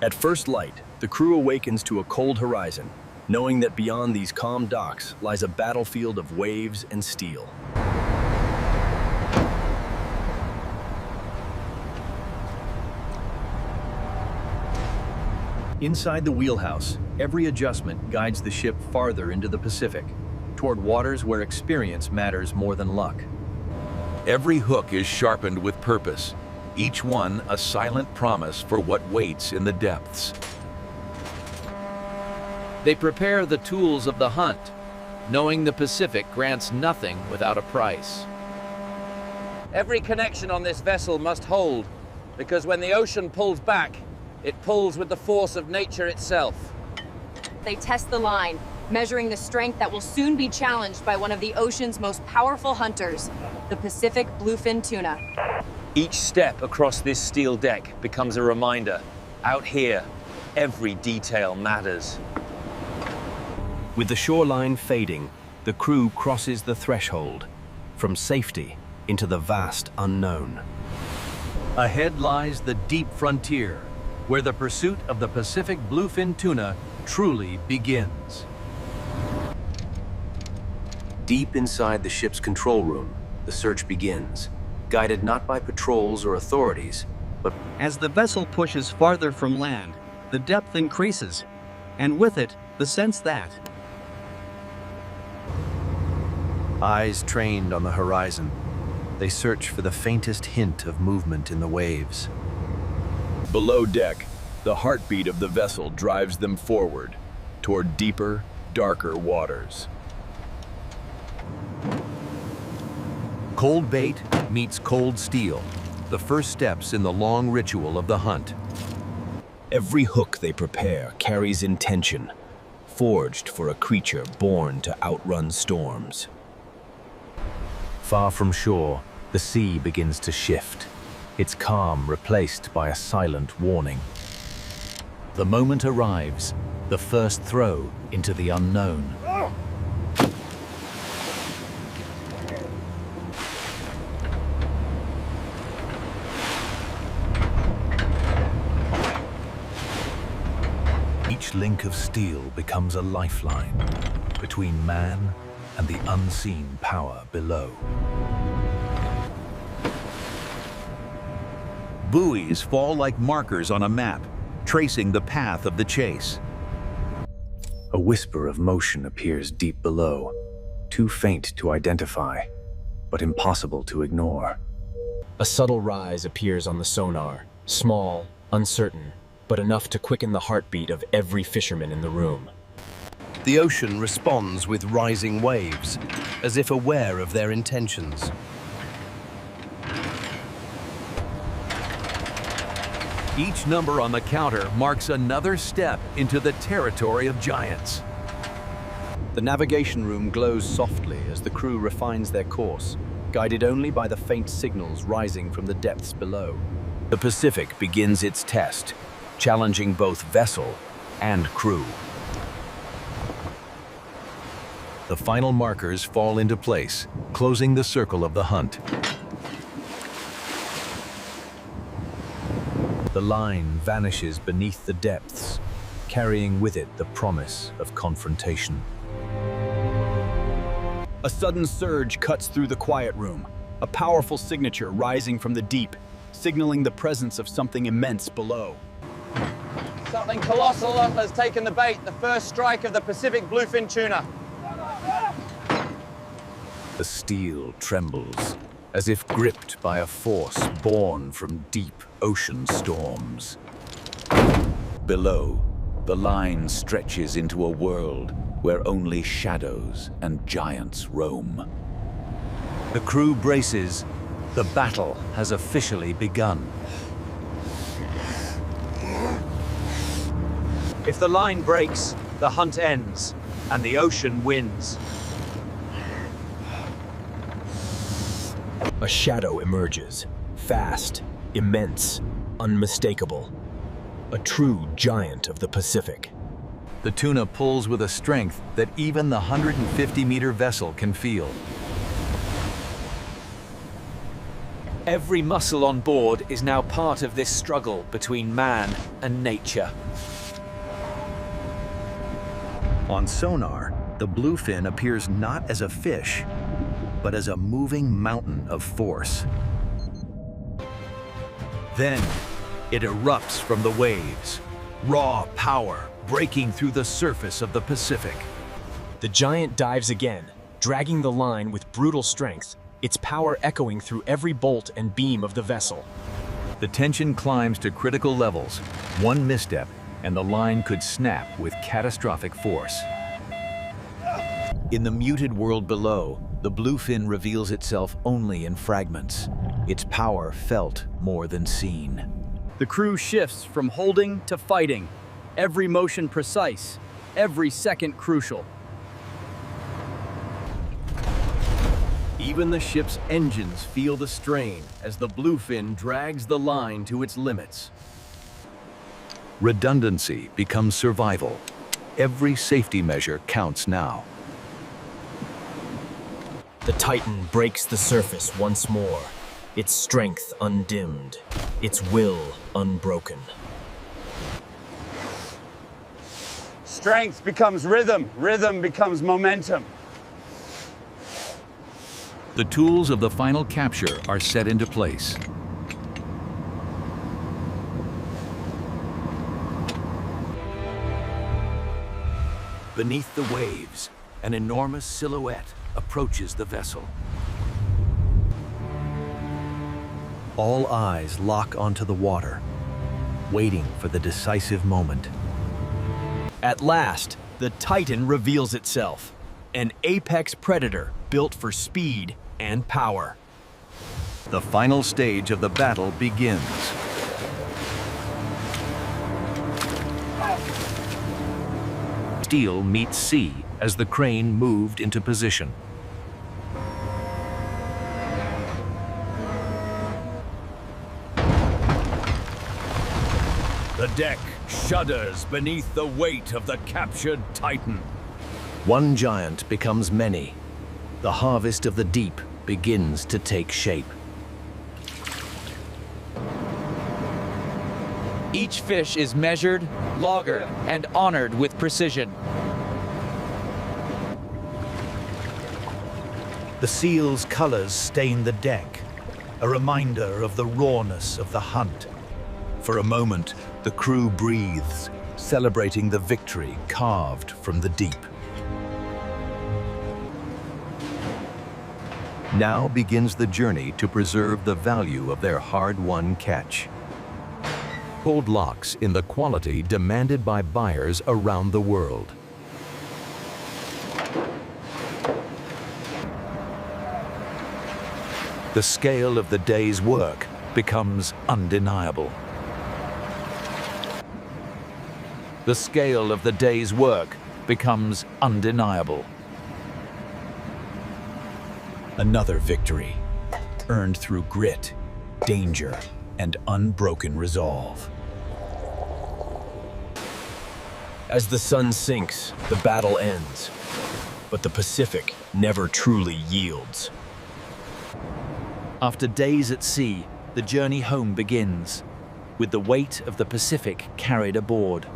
At first light, the crew awakens to a cold horizon, knowing that beyond these calm docks lies a battlefield of waves and steel. Inside the wheelhouse, every adjustment guides the ship farther into the Pacific, toward waters where experience matters more than luck. Every hook is sharpened with purpose, each one a silent promise for what waits in the depths. They prepare the tools of the hunt, knowing the Pacific grants nothing without a price. Every connection on this vessel must hold, because when the ocean pulls back, it pulls with the force of nature itself. They test the line, measuring the strength that will soon be challenged by one of the ocean's most powerful hunters, the Pacific Bluefin Tuna. Each step across this steel deck becomes a reminder. Out here, every detail matters. With the shoreline fading, the crew crosses the threshold, from safety into the vast unknown. Ahead lies the deep frontier, where the pursuit of the Pacific Bluefin Tuna truly begins. Deep inside the ship's control room, the search begins, guided not by patrols or authorities, but as the vessel pushes farther from land, the depth increases, and with it, the sense that eyes trained on the horizon, they search for the faintest hint of movement in the waves. Below deck, the heartbeat of the vessel drives them forward, toward deeper, darker waters. Cold bait meets cold steel, the first steps in the long ritual of the hunt. Every hook they prepare carries intention, forged for a creature born to outrun storms. Far from shore, the sea begins to shift, its calm replaced by a silent warning. The moment arrives, the first throw into the unknown. Each link of steel becomes a lifeline between man and the unseen power below. Buoys fall like markers on a map, tracing the path of the chase. A whisper of motion appears deep below, too faint to identify, but impossible to ignore. A subtle rise appears on the sonar, small, uncertain, but enough to quicken the heartbeat of every fisherman in the room. The ocean responds with rising waves, as if aware of their intentions. Each number on the counter marks another step into the territory of giants. The navigation room glows softly as the crew refines their course, guided only by the faint signals rising from the depths below. The Pacific begins its test, challenging both vessel and crew. The final markers fall into place, closing the circle of the hunt. The line vanishes beneath the depths, carrying with it the promise of confrontation. A sudden surge cuts through the quiet room, a powerful signature rising from the deep, signaling the presence of something immense below. Something colossal has taken the bait, the first strike of the Pacific Bluefin Tuna. The steel trembles, as if gripped by a force born from deep ocean storms. Below, the line stretches into a world where only shadows and giants roam. The crew braces. The battle has officially begun. if the line breaks, the hunt ends, and the ocean wins. A shadow emerges, fast, immense, unmistakable. A true giant of the Pacific. The tuna pulls with a strength that even the 150-meter vessel can feel. Every muscle on board is now part of this struggle between man and nature. On sonar, the bluefin appears not as a fish, but as a moving mountain of force. Then, it erupts from the waves, raw power breaking through the surface of the Pacific. The giant dives again, dragging the line with brutal strength, its power echoing through every bolt and beam of the vessel. The tension climbs to critical levels. One misstep, and the line could snap with catastrophic force. In the muted world below, the bluefin reveals itself only in fragments, its power felt more than seen. The crew shifts from holding to fighting, every motion precise, every second crucial. Even the ship's engines feel the strain as the bluefin drags the line to its limits. Redundancy becomes survival. Every safety measure counts now. The Titan breaks the surface once more, its strength undimmed, its will unbroken. Strength becomes rhythm, rhythm becomes momentum. The tools of the final capture are set into place. Beneath the waves, an enormous silhouette approaches the vessel. All eyes lock onto the water, waiting for the decisive moment. At last, the Titan reveals itself, an apex predator built for speed and power. The final stage of the battle begins. Steel meets sea as the crane moved into position. The deck shudders beneath the weight of the captured Titan. One giant becomes many. The harvest of the deep begins to take shape. Each fish is measured, loggered, and honored with precision. The seal's colors stain the deck, a reminder of the rawness of the hunt. For a moment, the crew breathes, celebrating the victory carved from the deep. Now begins the journey to preserve the value of their hard-won catch. Hold locks in the quality demanded by buyers around the world. The scale of the day's work becomes undeniable. The scale of the day's work becomes undeniable. Another victory, earned through grit, danger, and unbroken resolve. As the sun sinks, the battle ends, but the Pacific never truly yields. After days at sea, the journey home begins, with the weight of the Pacific carried aboard.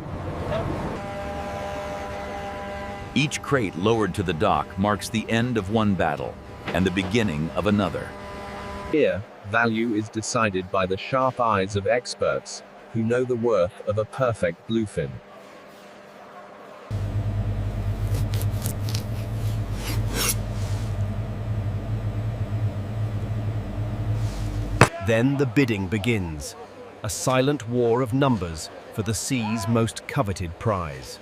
Each crate lowered to the dock marks the end of one battle and the beginning of another. Here, value is decided by the sharp eyes of experts who know the worth of a perfect bluefin. Then the bidding begins, a silent war of numbers for the sea's most coveted prize.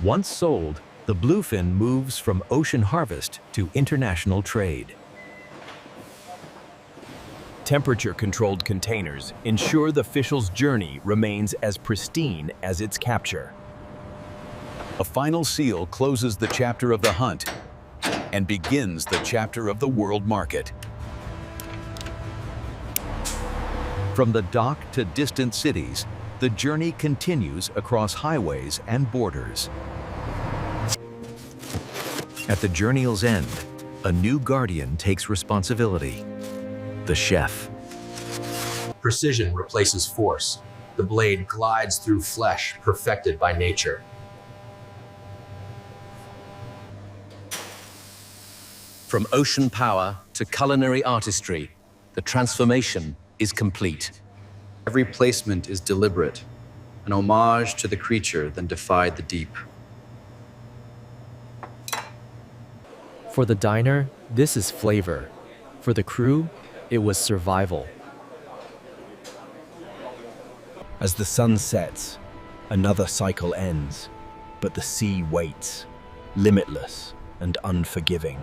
Once sold, the bluefin moves from ocean harvest to international trade. Temperature-controlled containers ensure the fish's journey remains as pristine as its capture. A final seal closes the chapter of the hunt and begins the chapter of the world market. From the dock to distant cities, the journey continues across highways and borders. At the journey's end, A new guardian takes responsibility. The chef. Precision replaces force. The blade glides through flesh perfected by nature. From ocean power to culinary artistry, the transformation is complete. Every placement is deliberate, an homage to the creature that defied the deep. For the diner, this is flavor. For the crew, it was survival. As the sun sets, another cycle ends, but the sea waits, limitless and unforgiving.